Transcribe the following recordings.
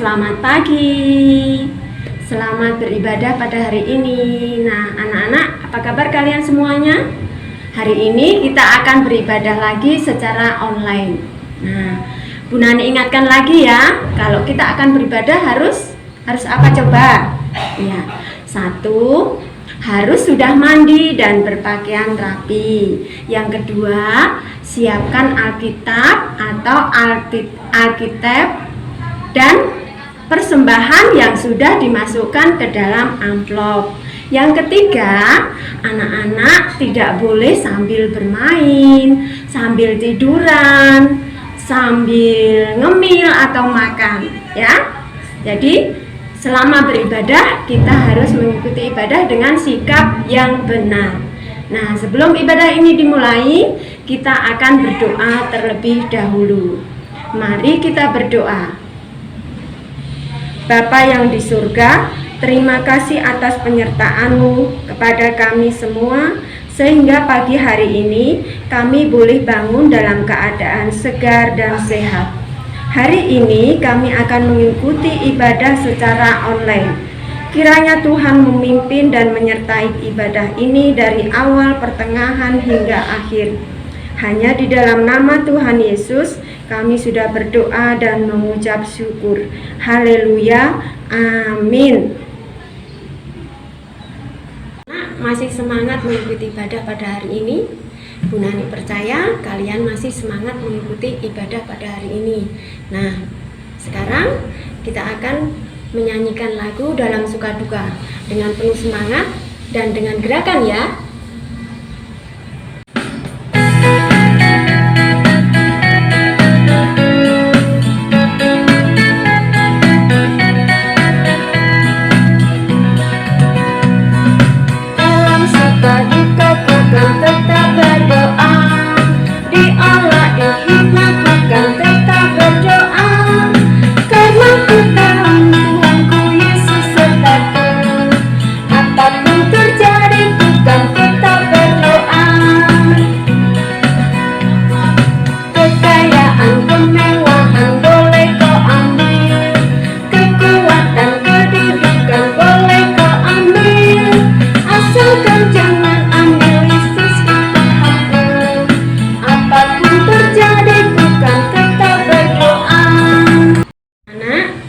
Selamat pagi. Selamat beribadah pada hari ini. Nah, anak-anak, apa kabar kalian semuanya? Hari ini kita akan beribadah lagi secara online. Nah, Bu Nani ingatkan lagi ya, kalau kita akan beribadah harus apa coba? Ya, satu, harus sudah mandi dan berpakaian rapi. Yang kedua, siapkan Alkitab atau Alkitab dan persembahan yang sudah dimasukkan ke dalam amplop. Yang ketiga, anak-anak tidak boleh sambil bermain, sambil tiduran, sambil ngemil atau makan, ya. Jadi, selama beribadah kita harus mengikuti ibadah dengan sikap yang benar. Nah, sebelum ibadah ini dimulai, kita akan berdoa terlebih dahulu. Mari kita berdoa. Bapa yang di surga, terima kasih atas penyertaan-Mu kepada kami semua, sehingga pagi hari ini kami boleh bangun dalam keadaan segar dan sehat. Hari ini kami akan mengikuti ibadah secara online. Kiranya Tuhan memimpin dan menyertai ibadah ini dari awal, pertengahan, hingga akhir. Hanya di dalam nama Tuhan Yesus kami sudah berdoa dan mengucap syukur. Haleluya, amin. Masih semangat mengikuti ibadah pada hari ini? Bu Nani percaya kalian masih semangat mengikuti ibadah pada hari ini. Nah, sekarang kita akan menyanyikan lagu dalam suka duka dengan penuh semangat dan dengan gerakan ya.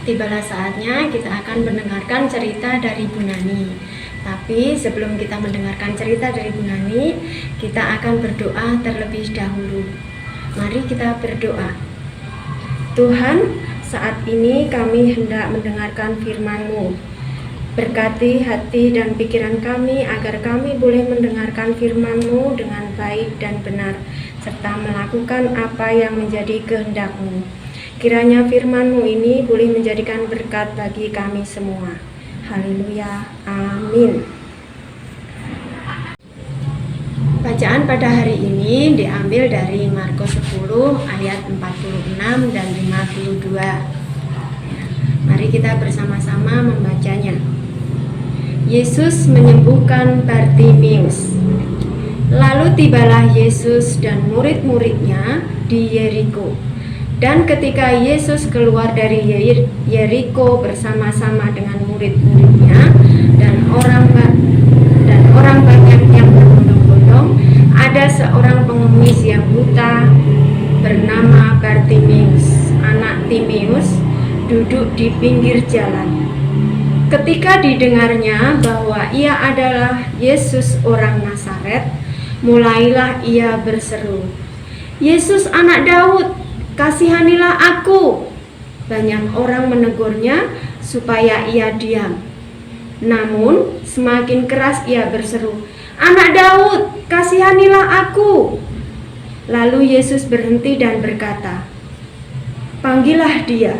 Tibalah saatnya kita akan mendengarkan cerita dari Bu Nani. Tapi sebelum kita mendengarkan cerita dari Bu Nani, kita akan berdoa terlebih dahulu. Mari kita berdoa. Tuhan, saat ini kami hendak mendengarkan firman-Mu. Berkati hati dan pikiran kami agar kami boleh mendengarkan firman-Mu dengan baik dan benar, serta melakukan apa yang menjadi kehendak-Mu. Kiranya firman-Mu ini boleh menjadikan berkat bagi kami semua. Haleluya, amin. Bacaan pada hari ini diambil dari Markus 10 ayat 46 dan 52. Mari kita bersama-sama membacanya. Yesus menyembuhkan Bartimeus. Lalu tibalah Yesus dan murid-muridnya di Yeriko. Dan ketika Yesus keluar dari Yeriko bersama-sama dengan murid-muridnya dan orang banyak yang berbondong-bondong, ada seorang pengemis yang buta bernama Bartimeus, anak Timeus, duduk di pinggir jalan. Ketika didengarnya bahwa ia adalah Yesus orang Nazaret, mulailah ia berseru, "Yesus anak Daud, kasihanilah aku." Banyak orang menegurnya supaya ia diam. Namun semakin keras ia berseru, "Anak Daud, kasihanilah aku." Lalu Yesus berhenti dan berkata, "Panggillah dia."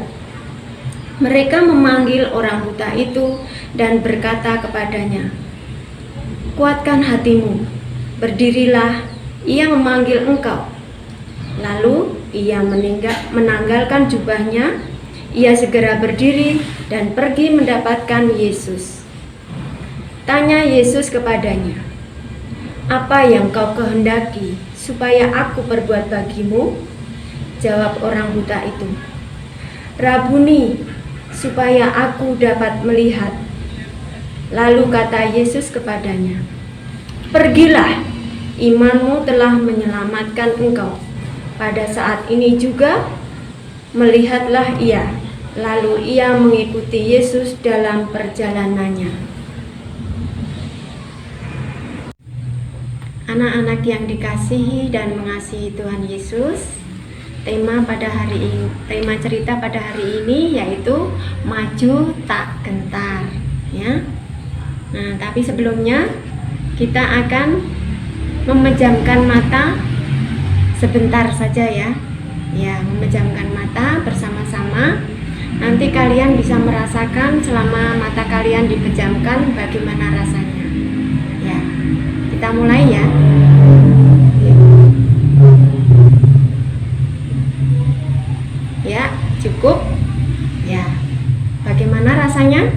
Mereka memanggil orang buta itu dan berkata kepadanya, "Kuatkan hatimu, berdirilah, ia memanggil engkau." Lalu ia menanggalkan jubahnya, ia segera berdiri dan pergi mendapatkan Yesus. Tanya Yesus kepadanya, "Apa yang kau kehendaki supaya aku perbuat bagimu?" Jawab orang buta itu, "Rabuni," supaya aku dapat melihat." Lalu kata Yesus kepadanya, "Pergilah, imanmu telah menyelamatkan engkau." Pada saat ini juga melihatlah ia. Lalu ia mengikuti Yesus dalam perjalanannya. Anak-anak yang dikasihi dan mengasihi Tuhan Yesus, tema cerita pada hari ini yaitu maju tak gentar, ya. Nah, tapi sebelumnya kita akan memejamkan mata sebentar saja, ya. Ya, memejamkan mata bersama-sama. Nanti kalian bisa merasakan selama mata kalian dipejamkan bagaimana rasanya. Ya, kita mulai ya. Ya, cukup. Ya, bagaimana rasanya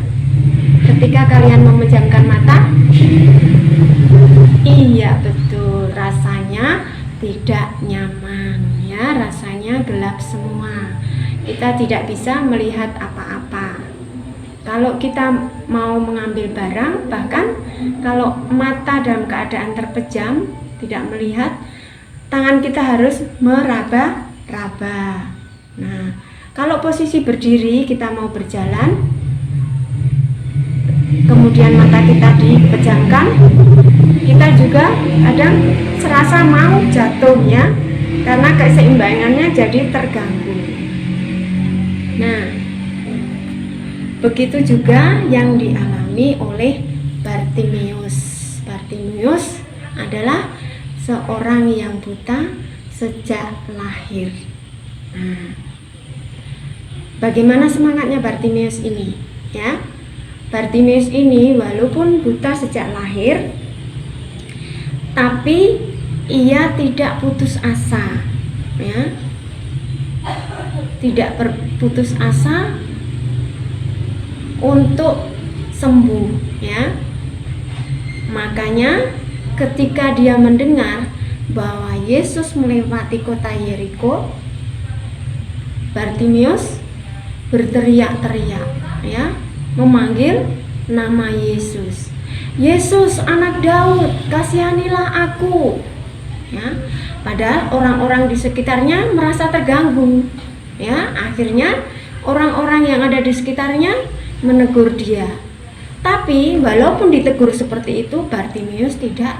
ketika kalian memejamkan mata? Iya, betul. Rasanya tidak nyaman, ya. Rasanya gelap semua. Kita tidak bisa melihat apa-apa. Kalau kita mau mengambil barang, bahkan kalau mata dalam keadaan terpejam, tidak melihat, tangan kita harus meraba-raba. Nah, kalau posisi berdiri kita mau berjalan, kemudian mata kita dipejamkan, kita juga kadang serasa mau jatuh, ya, karena keseimbangannya jadi terganggu. Nah, begitu juga yang dialami oleh Bartimeus. Bartimeus adalah seorang yang buta sejak lahir. Nah, bagaimana semangatnya Bartimeus ini, ya? Bartimeus ini walaupun buta sejak lahir, tapi ia tidak putus asa, ya. Tidak berputus asa untuk sembuh, ya. Makanya ketika dia mendengar bahwa Yesus melewati kota Yeriko, Bartimeus berteriak-teriak, ya, memanggil nama Yesus. "Yesus, anak Daud, kasihanilah aku." Ya, padahal orang-orang di sekitarnya merasa terganggu. Ya, akhirnya orang-orang yang ada di sekitarnya menegur dia. Tapi walaupun ditegur seperti itu, Bartimeus tidak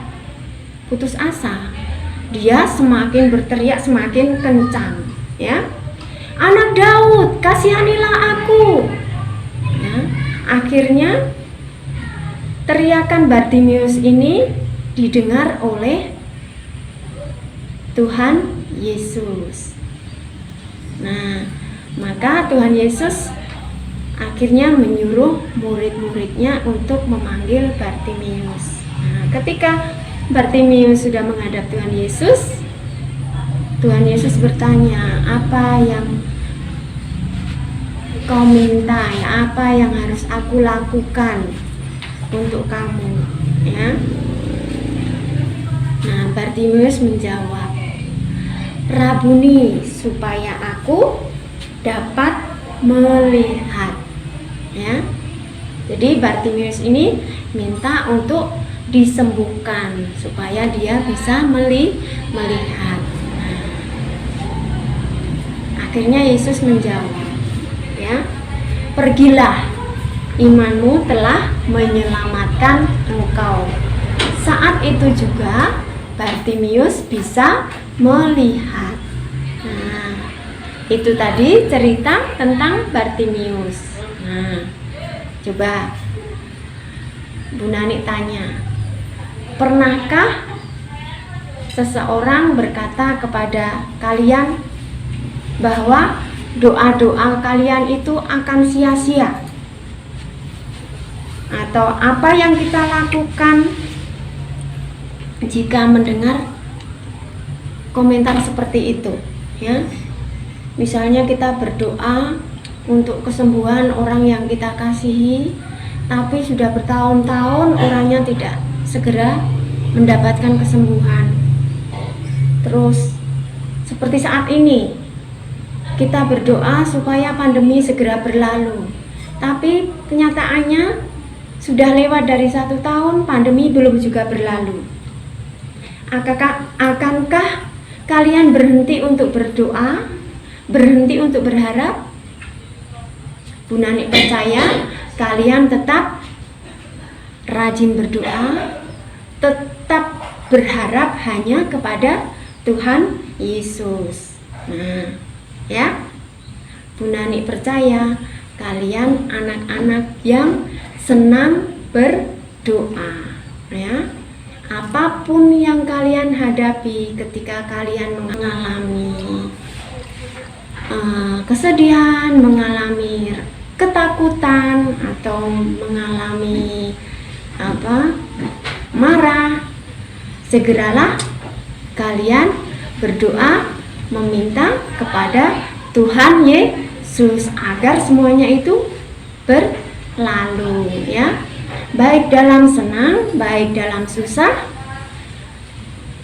putus asa. Dia semakin berteriak semakin kencang, ya. "Anak Daud, kasihanilah aku." Ya, akhirnya teriakan Bartimeus ini didengar oleh Tuhan Yesus. Nah, maka Tuhan Yesus akhirnya menyuruh murid-muridnya untuk memanggil Bartimeus. Nah, ketika Bartimeus sudah menghadap Tuhan Yesus, Tuhan Yesus bertanya, "Apa yang kau minta, ya? Apa yang harus aku lakukan untuk kamu?" Ya. Nah, Bartimeus menjawab, "Rabuni, supaya aku dapat melihat." Ya. Jadi Bartimeus ini minta untuk disembuhkan supaya dia bisa melihat. Nah, akhirnya Yesus menjawab, ya, "Pergilah, imanmu telah menyelamatkan engkau." Saat itu juga Bartimeus bisa melihat. Nah, itu tadi cerita tentang Bartimeus. Nah, coba Bu Nani tanya, pernahkah seseorang berkata kepada kalian bahwa doa-doa kalian itu akan sia-sia? Atau apa yang kita lakukan jika mendengar komentar seperti itu, ya? Misalnya kita berdoa untuk kesembuhan orang yang kita kasihi, tapi sudah bertahun-tahun orangnya tidak segera mendapatkan kesembuhan. Terus seperti saat ini kita berdoa supaya pandemi segera berlalu, Tapi kenyataannya sudah lewat dari 1 tahun, pandemi belum juga berlalu. Akankah kalian berhenti untuk berdoa, berhenti untuk berharap? Bu Nani percaya kalian tetap rajin berdoa, tetap berharap hanya kepada Tuhan Yesus. Nah, ya, Bu Nani percaya kalian anak-anak yang senang berdoa, ya. Apapun yang kalian hadapi ketika kalian mengalami kesedihan, mengalami ketakutan, atau mengalami marah, segeralah kalian berdoa meminta kepada Tuhan Yesus agar semuanya itu berlalu, ya. Baik dalam senang, baik dalam susah,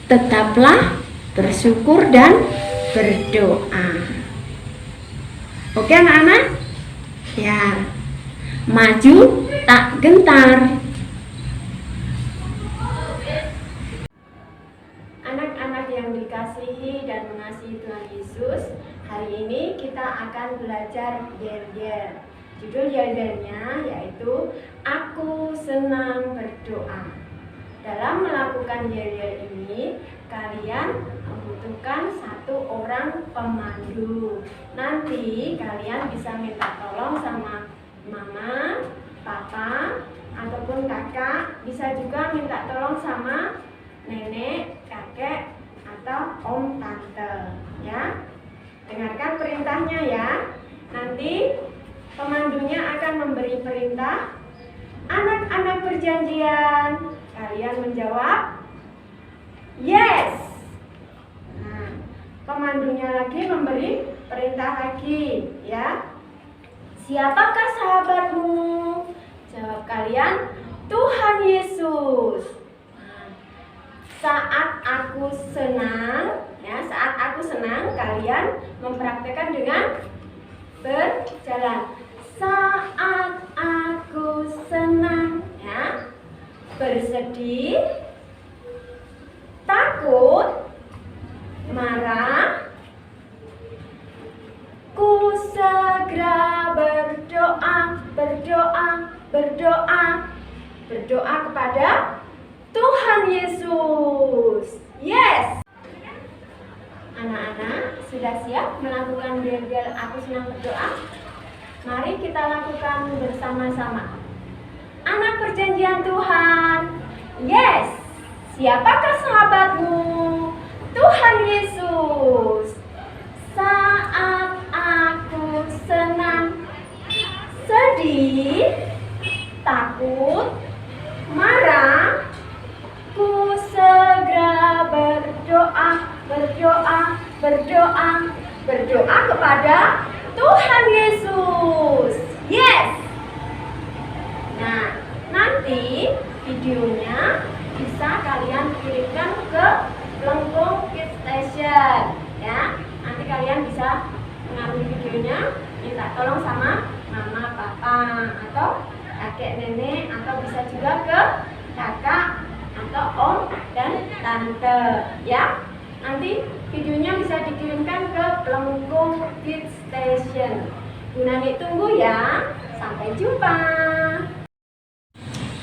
tetaplah bersyukur dan berdoa. Oke anak-anak? Ya, maju tak gentar. Anak-anak yang dikasihi dan mengasihi Tuhan Yesus, hari ini kita akan belajar yel-yel. Judul yel-yelnya yaitu Aku Senang Berdoa. Dalam melakukan yel-yel ini, kalian membutuhkan 1 orang pemandu. Nanti kalian bisa minta tolong sama mama, papa, ataupun kakak. Bisa juga minta tolong sama nenek, kakek, atau om, tante, ya. Dengarkan perintahnya ya. Nanti pemandunya akan memberi perintah. Anak-anak perjanjian, kalian menjawab yes. Nah, pemandunya lagi memberi perintah lagi, ya. Siapakah sahabatmu? Jawab kalian, Tuhan Yesus. Nah, saat aku senang, ya, saat aku senang, kalian mempraktekkan dengan berjalan. Saat aku senang, ya. Bersedih, takut, marah, ku segera berdoa, berdoa kepada Tuhan Yesus. Yes. Anak-anak, sudah siap melakukan yel-yel Aku Senang Berdoa? Mari kita lakukan bersama-sama. Anak perjanjian Tuhan, yes. Siapakah sahabatmu? Tuhan Yesus. Saat aku senang, sedih, takut, marah, ku segera berdoa kepada Tuhan Yesus. Yes. Nah, nanti videonya bisa kalian kirimkan ke Lengkung Kids Station, ya. Nanti kalian bisa mengambil videonya, minta tolong sama mama, papa, atau kakek, nenek, atau bisa juga ke kakak atau om dan tante, ya. Nanti videonya bisa dikirimkan ke Lengkung Kids Station. Bu Nani tunggu ya. Sampai jumpa.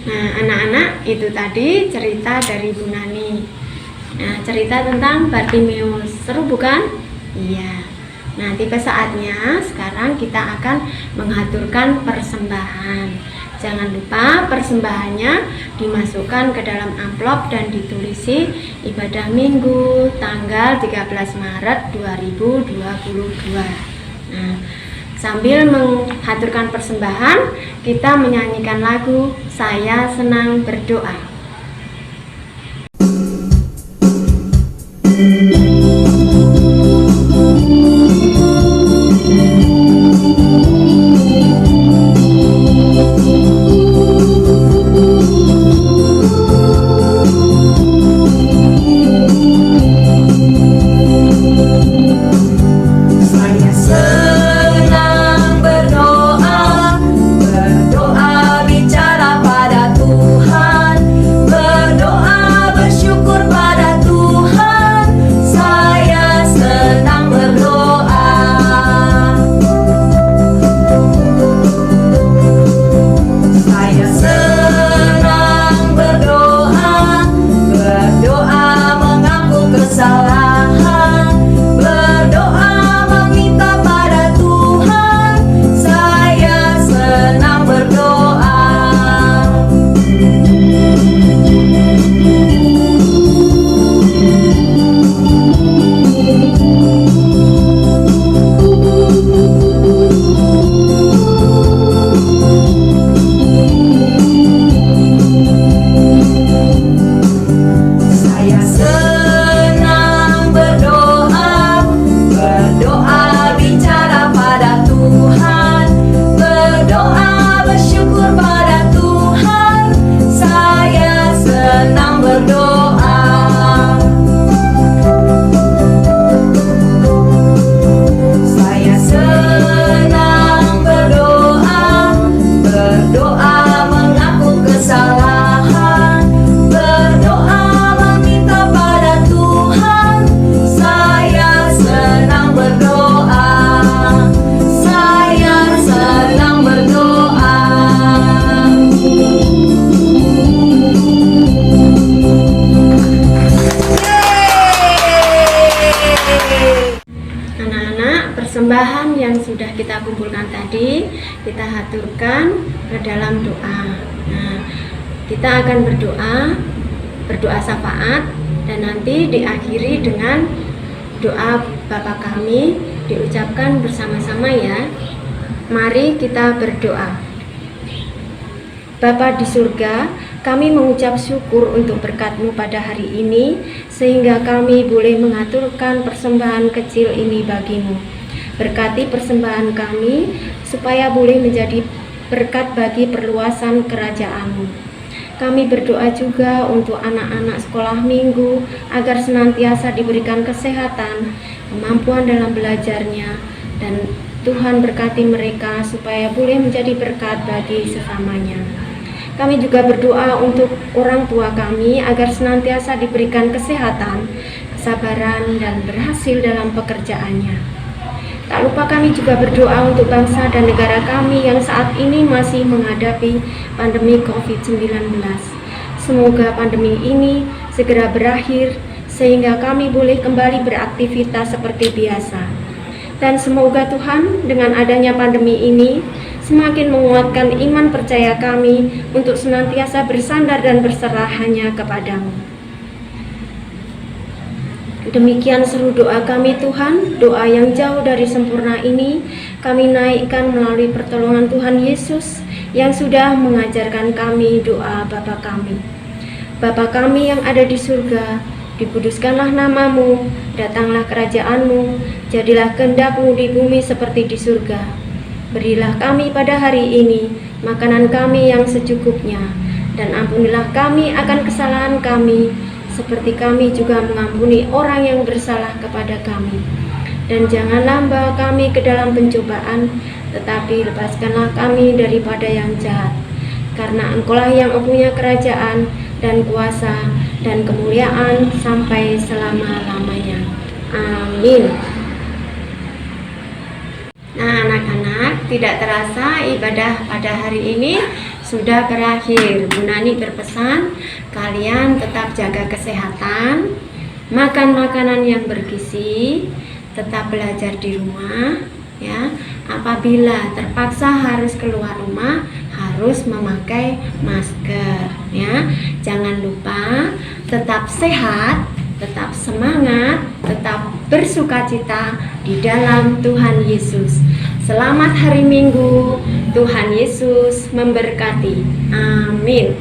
Nah, anak-anak, itu tadi cerita dari Bu Nani. Nah, cerita tentang Bartimeus. Seru bukan? Iya. Nah, tiba saatnya sekarang kita akan mengaturkan persembahan. Jangan lupa persembahannya dimasukkan ke dalam amplop dan ditulisi ibadah minggu tanggal 13 Maret 2022. Nah, sambil mengaturkan persembahan, kita menyanyikan lagu Saya Senang Berdoa. bersyukur pada Tuhan, saya senang berdoa. Saya senang berdoa, berdoa mengaku kesalahan, berdoa meminta pada Tuhan. Saya senang berdoa, saya senang berdoa. Anak-anak, persembahan yang sudah kita kumpulkan tadi kita haturkan ke dalam doa. Nah, kita akan berdoa syafaat, dan nanti diakhiri dengan doa Bapa kami diucapkan bersama-sama ya. Mari kita berdoa. Bapa di surga, kami mengucap syukur untuk berkat-Mu pada hari ini, sehingga kami boleh mengaturkan persembahan kecil ini bagi-Mu. Berkati persembahan kami, supaya boleh menjadi berkat bagi perluasan kerajaan-Mu. Kami berdoa juga untuk anak-anak sekolah minggu, agar senantiasa diberikan kesehatan, kemampuan dalam belajarnya, dan Tuhan berkati mereka supaya boleh menjadi berkat bagi sesamanya. Kami juga berdoa untuk orang tua kami agar senantiasa diberikan kesehatan, kesabaran, dan berhasil dalam pekerjaannya. Tak lupa kami juga berdoa untuk bangsa dan negara kami yang saat ini masih menghadapi pandemi COVID-19. Semoga pandemi ini segera berakhir sehingga kami boleh kembali beraktivitas seperti biasa. Dan semoga Tuhan dengan adanya pandemi ini semakin menguatkan iman percaya kami untuk senantiasa bersandar dan berserah hanya kepadamu. Demikian seru doa kami Tuhan, doa yang jauh dari sempurna ini kami naikkan melalui pertolongan Tuhan Yesus yang sudah mengajarkan kami doa Bapa kami. Bapa kami yang ada di surga, dikuduskanlah namamu, datanglah kerajaan-Mu, jadilah kehendak-Mu di bumi seperti di surga. Berilah kami pada hari ini makanan kami yang secukupnya, dan ampunilah kami akan kesalahan kami, seperti kami juga mengampuni orang yang bersalah kepada kami. Dan janganlah membawa kami ke dalam pencobaan, tetapi lepaskanlah kami daripada yang jahat. Karena Engkaulah yang mempunyai kerajaan dan kuasa dan kemuliaan sampai selama-lamanya. Amin. Nah, anak-anak, tidak terasa ibadah pada hari ini sudah berakhir. Bu Nani berpesan kalian tetap jaga kesehatan, makan makanan yang bergizi, tetap belajar di rumah ya. Apabila terpaksa harus keluar rumah, harus memakai masker ya. Jangan lupa tetap sehat, tetap semangat, tetap bersukacita di dalam Tuhan Yesus. Selamat hari Minggu, Tuhan Yesus memberkati. Amin.